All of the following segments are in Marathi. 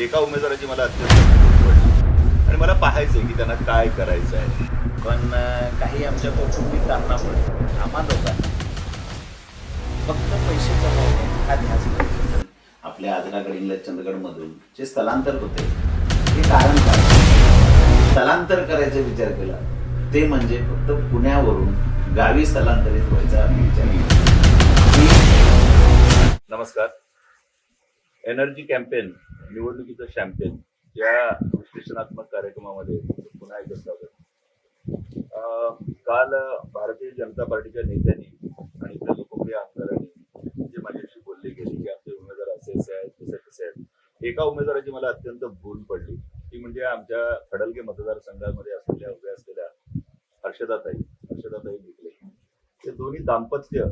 एका उमेदवाराची मला अत्यंत भीती वाटली आणि मला पाहायचंय की त्यांना काय करायचं आहे. पण काही आमच्या कौटुंबिक कारणामुळे आम्हा दोघांना फक्त पैसे कमवणे हा ध्यास होता. आपल्या आजरा गडिंग्लज चंदगडमधून जे स्थलांतर होते हे कारण काय स्थलांतर करायचा विचार केला ते म्हणजे फक्त पुण्यावरून गावी स्थलांतरित व्हायचा आम्ही विचार केला. नमस्कार. एनर्जी कॅम्पेन निवडणुकीचं शॅम्पेन या विश्लेषणात्मक कार्यक्रमामध्ये पुन्हा एकदा स्वागत. काल भारतीय जनता पार्टीच्या नेत्यांनी आणि इतर लोकप्रिय आमदारांनी जे माझ्याशी बोलले गेले की आमचे उमेदवार असे आहेत तसे आहेत. एका उमेदवाराची मला अत्यंत भूल पडली ती म्हणजे आमच्या खडलगे मतदारसंघामध्ये उभ्या असलेल्या हर्षदाताई निकले. ते दोन्ही दाम्पत्य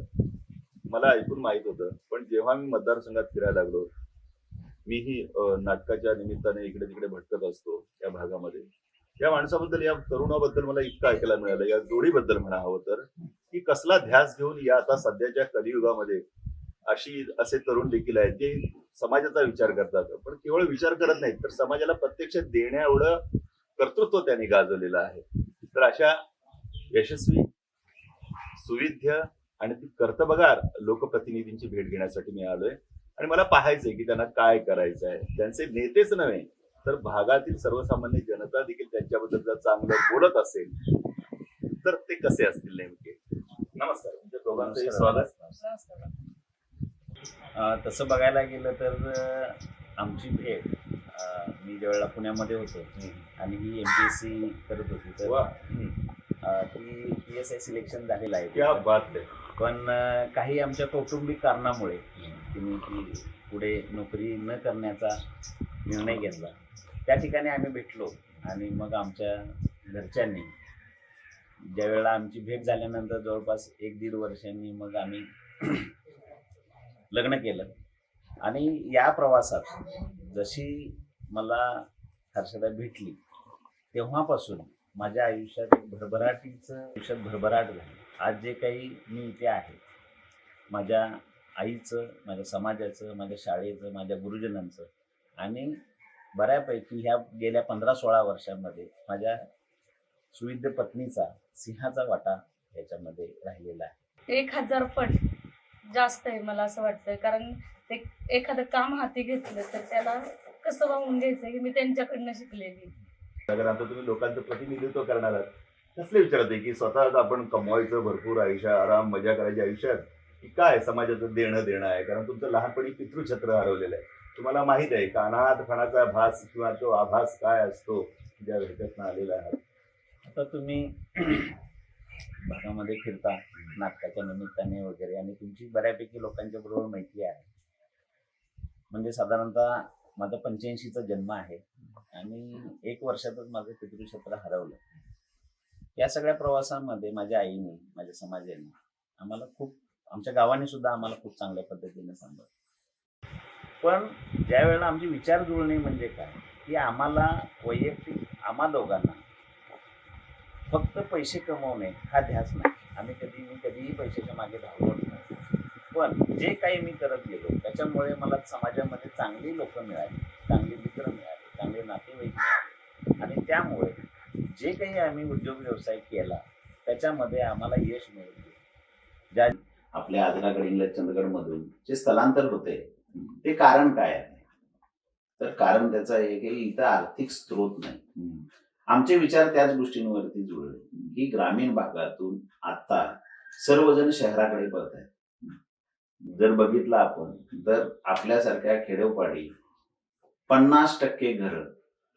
मला ऐकून माहित होतं, पण जेव्हा मी मतदारसंघात फिरायला लागलो, मीही नाटकाच्या निमित्ताने इकडे तिकडे भटकत असतो या भागामध्ये. या माणसाबद्दल, या तरुणाबद्दल मला इतकं ऐकायला मिळालं, या जोडीबद्दल म्हणा हवं तर, की कसला ध्यास घेऊन या आता सध्याच्या कलियुगामध्ये असे तरुण देखील आहेत जे समाजाचा विचार करतात, पण केवळ विचार करत नाहीत तर समाजाला प्रत्यक्ष देण्या एवढं कर्तृत्व त्यांनी गाजवलेलं आहे. तर अशा यशस्वी, सुविध्य आणि ती कर्तबगार लोकप्रतिनिधींची भेट घेण्यासाठी मी आलोय आणि मला पाहायचंय की त्यांना काय करायचं आहे. त्यांचे नेतेच नव्हे तर भागातील सर्वसामान्य जनता देखील त्यांच्याबद्दल जर चांगलं बोलत असेल तर ते कसे असतील नेमके. नमस्कार, तुमच्या दोघांचंही स्वागत. तसं बघायला गेलं तर आमची भेट मी ज्यावेळेला पुण्यामध्ये होतो आणि ही MPSC करत होती तर ती PSI सिलेक्शन झालेलं आहे. क्या बात आहे. पण काही आमच्या कौटुंबिक कारणामुळे तिने ती पुढे नोकरी न करण्याचा निर्णय घेतला. त्या ठिकाणी आम्ही भेटलो आणि मग आमच्या घरच्यांनी ज्यावेळेला आमची भेट झाल्यानंतर जवळपास 1-1.5 वर्षांनी मग आम्ही लग्न केलं. आणि या प्रवासात जशी मला हर्षदा भेटली तेव्हापासून माझ्या आयुष्यात एक भरभराट झाली. आज जे काही मी इथे आहे, माझ्या आईचं, माझ्या समाजाचं, माझ्या शाळेचं, माझ्या गुरुजनांचं आणि बऱ्यापैकी ह्या गेल्या 15-16 वर्षांमध्ये माझ्या सुविद्य पत्नीचा सिंहाचा वाटा याच्यामध्ये राहिलेला आहे. 1000 पट जास्त आहे मला असं वाटतं. कारण ते एखादं काम हाती घेतलं तर त्याला कसं वाहून घ्यायचं हे मी त्यांच्याकडनं शिकलेली. अगर आता तुम्ही लोकांचं प्रतिनिधित्व करणार आहात, कसले विचारत आहे की स्वतःच आपण कमवायचं, भरपूर आयुष्य, आराम, मजा करायची आयुष्यात, की काय समाजाचं देणं आहे. कारण तुमचं लहानपणी पितृछत्र हरवलेलं आहे. तुम्हाला माहित आहे का अनाथपणाचा भास किंवा तो आभास काय असतो ज्या ह्याच्यातनं आलेला आहे. आता तुम्ही भागामध्ये फिरता नाटकाच्या निमित्ताने वगैरे आणि तुमची बऱ्यापैकी लोकांच्या बरोबर मैत्री आहे. म्हणजे साधारणतः माझा 85चा जन्म आहे आणि 1 वर्षातच माझं पितृक्षेत्र हरवलं. या सगळ्या प्रवासामध्ये माझ्या आईने, माझ्या समाजाने आम्हाला आमच्या गावाने सुद्धा आम्हाला खूप चांगल्या पद्धतीने सांभाळलं. पण ज्या वेळेला आमची विचार जुळणी म्हणजे काय, की आम्हाला वैयक्तिक आम्हा दोघांना फक्त पैसे कमवणे हा ध्यास नाही. मी कधीही पैशाच्या मागे धावलो नाही. पण जे काही मी करत गेलो त्याच्यामुळे मला समाजामध्ये चांगली लोक मिळाली, चांगली मित्र मिळाले, चांगले नातेवाईक मिळाले आणि त्यामुळे जे काही आम्ही उद्योग व्यवसाय केला त्याच्यामध्ये आम्हाला यश मिळाले. ज्या आपल्या आजरा गडिंग्लज चंदगडमधून जे स्थलांतर होते ते कारण काय आहे, तर कारण त्याचं आहे की इथं आर्थिक स्रोत नाही. आमचे विचार त्याच गोष्टींवरती जुळले की ग्रामीण भागातून आता सर्वजण शहराकडे पळत आहेत. जर बघितलं आपण तर आपल्यासारख्या खेडोपाडी 50% घरं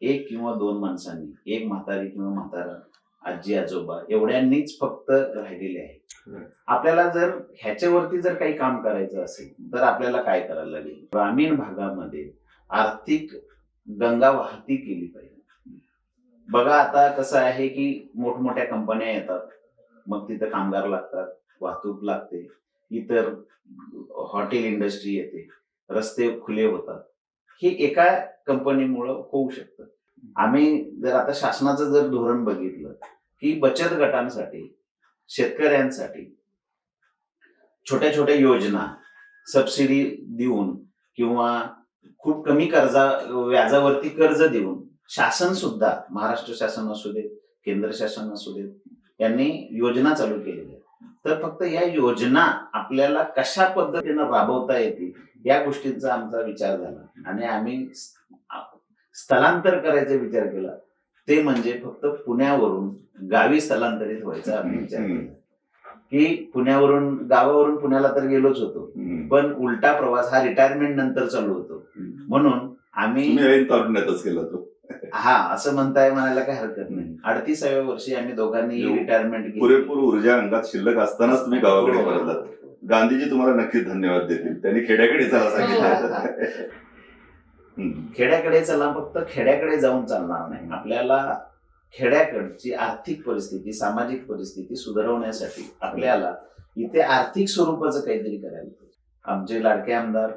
1 किंवा 2 माणसांनी, एक म्हातारी किंवा म्हातारा, आजी आजोबा एवढ्यांनीच फक्त राहिलेले आहे. आपल्याला जर ह्याच्यावरती जर काही काम करायचं असेल तर आपल्याला काय करायला लागेल, ग्रामीण भागामध्ये आर्थिक गंगा वाहती केली पाहिजे. बघा आता कसं आहे की मोठमोठ्या कंपन्या येतात, मग तिथं कामगार लागतात, वाहतूक लागते, इतर हॉटेल इंडस्ट्री येते, रस्ते खुले होतात. हे एका कंपनीमुळे होऊ शकतं. आम्ही जर आता शासनाचं जर धोरण बघितलं की बचत गटांसाठी, शेतकऱ्यांसाठी छोट्या छोट्या योजना सबसिडी देऊन किंवा खूप कमी व्याजावरती कर्ज देऊन शासन सुद्धा, महाराष्ट्र शासन असू दे, केंद्र शासन असू दे, यांनी योजना चालू केलेल्या आहेत. तर फक्त या योजना आपल्याला कशा पद्धतीनं राबवता येतील या गोष्टींचा आमचा विचार झाला आणि आम्ही स्थलांतर करायचा विचार केला. ते म्हणजे फक्त पुण्यावरून गावी स्थलांतरित व्हायचा आम्ही विचार केला की गावावरून पुण्याला तर गेलोच होतो, पण उलटा प्रवास हा रिटायरमेंट नंतर चालू होतो. म्हणून आम्ही तारुण्यातच केला तो. हा, असं म्हणायला काही हरकत नाही. 38व्या वर्षी आम्ही दोघांनी रिटायरमेंट घेतली. पुरेपूर ऊर्जा अंगात शिल्लक असतानाच तुम्ही गावाकडे परतलात. गांधीजी तुम्हाला नक्कीच धन्यवाद देतील. त्यांनी खेड्याकडे चला सांगितलं. खेड्याकडे चला, फक्त खेड्याकडे जाऊन चालणार नाही. आपल्याला खेड्याकडची आर्थिक परिस्थिती, सामाजिक परिस्थिती सुधारवण्यासाठी आपल्याला इथे आर्थिक स्वरूपाचं काहीतरी करायला पाहिजे. आमचे लाडके आमदार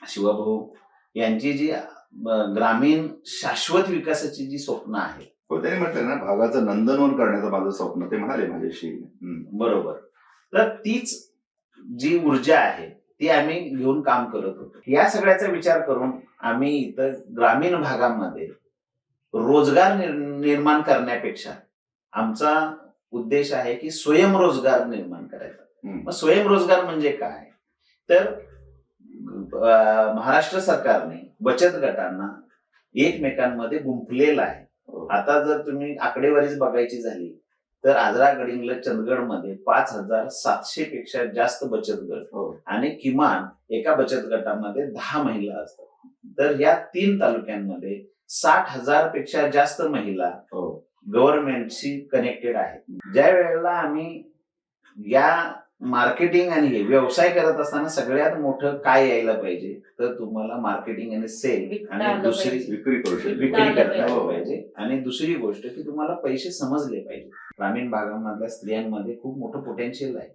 शिवाभाऊ यांची जी ग्रामीण शाश्वत विकासाची जी स्वप्न आहे, त्यांनी म्हटलं ना, भागाचं नंदनवन करण्याचं माझं स्वप्न, ते म्हणाले माझ्याशी. बरोबर. तर तीच जी ऊर्जा आहे ती आम्ही घेऊन काम करत होतो. या सगळ्याचा विचार करून आम्ही इथं ग्रामीण भागामध्ये रोजगार निर्माण करण्यापेक्षा आमचा उद्देश आहे की स्वयंरोजगार निर्माण करायचा. मग स्वयंरोजगार म्हणजे काय, तर महाराष्ट्र सरकारने बचत गटांना एकमेकांमध्ये गुंफलेलं आहे. आता जर तुम्ही आकडेवारीच बघायची झाली तर आजरा गडिंग्लज चंदगडमध्ये 5700 पेक्षा जास्त बचत गट आणि किमान एका बचत गटामध्ये 10 महिला असतात. तर या 3 तालुक्यांमध्ये 60,000 पेक्षा जास्त महिला गव्हर्नमेंटशी कनेक्टेड आहेत. ज्या वेळेला आम्ही या मार्केटिंग आणि हे व्यवसाय करत असताना सगळ्यात मोठं काय यायला पाहिजे, तर तुम्हाला मार्केटिंग आणि सेल आणि दुसरी विक्री करता आली पाहिजे. आणि दुसरी गोष्ट की तुम्हाला पैसे समजले पाहिजे. ग्रामीण भागामधल्या स्त्रियांमध्ये खूप मोठं पोटेन्शियल आहे,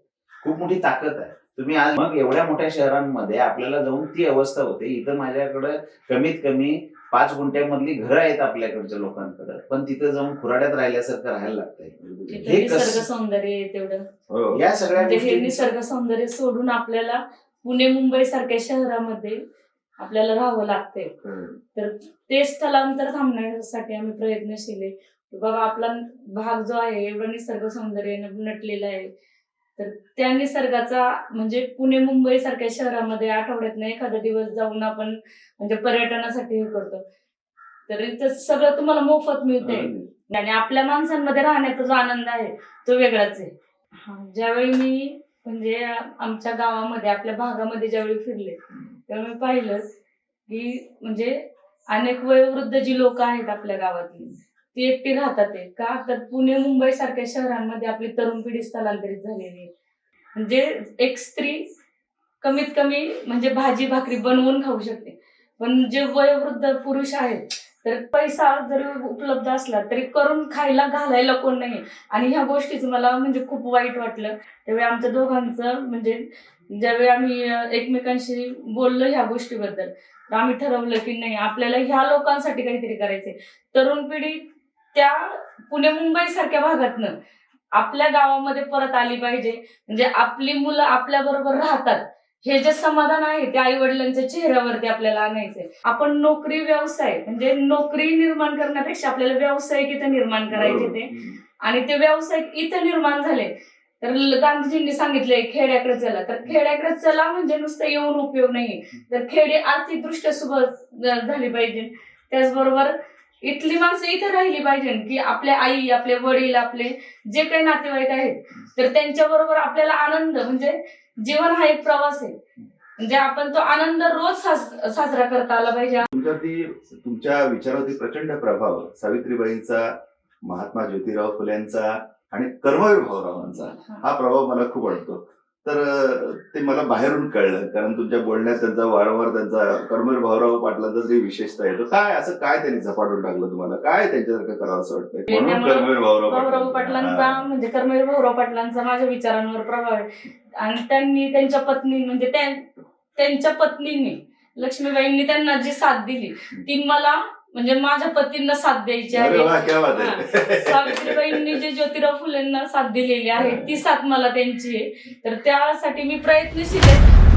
खूप मोठी ताकद आहे. तुम्ही आज मग एवढ्या मोठ्या शहरांमध्ये आपल्याला जाऊन ती अवस्था होते. इथं माझ्याकडे कमीत कमी 5 गुंठ्यामधली घरं आहेत आपल्याकडच्या लोकांकडे, पण तिथं जाऊन खुराड्यात राहिल्यासारखं राहायला लागतंय. हे निसर्ग सौंदर्य तेवढं, या सगळ्या हे निसर्ग सौंदर्य सोडून आपल्याला पुणे मुंबई सारख्या शहरामध्ये आपल्याला राहावं लागतंय. तर ते स्थलांतर थांबण्यासाठी आम्ही प्रयत्नशील आहे. बाबा आपला भाग जो आहे एवढा निसर्ग सौंदर्य नटलेला आहे, तर त्या निसर्गाचा म्हणजे पुणे मुंबई सारख्या शहरामध्ये आठवड्यातनं एखादा दिवस जाऊन आपण म्हणजे पर्यटनासाठी हे करतो, तर इथं सगळं तुम्हाला मोफत मिळतंय. आणि आपल्या माणसांमध्ये राहण्याचा जो आनंद आहे तो वेगळाच आहे. ज्यावेळी मी म्हणजे आमच्या गावामध्ये आपल्या भागामध्ये ज्यावेळी फिरले त्यावेळी मी पाहिलं की म्हणजे अनेक वयोवृद्ध जी लोक आहेत आपल्या गावातली ती एकटी राहतात. का तर पुणे मुंबई सारख्या शहरांमध्ये आपली तरुण पिढी स्थलांतरित झालेली आहे. म्हणजे एक स्त्री कमीत कमी म्हणजे भाजी भाकरी बनवून खाऊ शकते, पण जे वयोवृद्ध पुरुष आहेत तर पैसा जरी उपलब्ध असला तरी करून खायला घालायला कोण नाही. आणि ह्या गोष्टीचं मला म्हणजे खूप वाईट वाटलं. त्यावेळी आमच्या दोघांचं म्हणजे ज्यावेळी आम्ही एकमेकांशी बोललो ह्या गोष्टीबद्दल, तर आम्ही ठरवलं की नाही, आपल्याला ह्या लोकांसाठी काहीतरी करायचंय. तरुण पिढी त्या पुणे मुंबई सारख्या भागातनं आपल्या गावामध्ये परत आली पाहिजे. म्हणजे आपली मुलं आपल्या बरोबर राहतात हे जे समाधान आहे ते आई वडिलांच्या चेहऱ्यावरती आपल्याला आणायचंय. आपण नोकरी व्यवसाय म्हणजे नोकरी निर्माण करण्यापेक्षा आपल्याला व्यावसायिक इथं निर्माण करायचे ते, आणि ते व्यावसायिक इथं निर्माण झाले तर गांधीजींनी सांगितलंय खेड्याकडे चला. तर खेड्याकडे चला म्हणजे नुसतं येऊन उपयोग नाही, तर खेडे आर्थिकदृष्ट्या सुबक झाली पाहिजे. त्याचबरोबर इथली माणसं इथे राहिली पाहिजे की आपल्या आई, आपले वडील, आपले जे काही नातेवाईक आहेत तर त्यांच्या बरोबर आपल्याला आनंद म्हणजे जीवन हा एक प्रवास आहे. म्हणजे आपण तो आनंद रोज साजरा करता आला पाहिजे. तुमच्या विचारावरती प्रचंड प्रभाव सावित्रीबाईंचा, महात्मा ज्योतिराव फुल्यांचा आणि कर्मवीर भाऊरावांचा हा प्रभाव मला खूप वाटतो. तर ते मला बाहेरून कळलं, कारण तुमच्या बोलण्यात त्यांचा वारंवार त्यांचा कर्मवीर भाऊराव पाटलांचा जे विशेषता येतो. काय असं काय त्यांनी झपाटून टाकलं तुम्हाला, काय त्यांच्यासारखं करावं असं वाटतंय म्हणून कर्मवीर भाऊराव पाटलांचा म्हणजे कर्मवीर भाऊराव पाटलांचा माझ्या विचारांवर प्रभाव आहे. आणि त्यांनी त्यांच्या पत्नी म्हणजे त्यांच्या पत्नीने लक्ष्मीबाईंनी त्यांना जी साथ दिली ती मला म्हणजे माझ्या पतींना साथ द्यायची आहे. सावित्रीबाईंनी जे ज्योतिराव फुलेंना साथ दिलेली आहे ती साथ मला त्यांची आहे. तर त्यासाठी मी प्रयत्नशील आहे.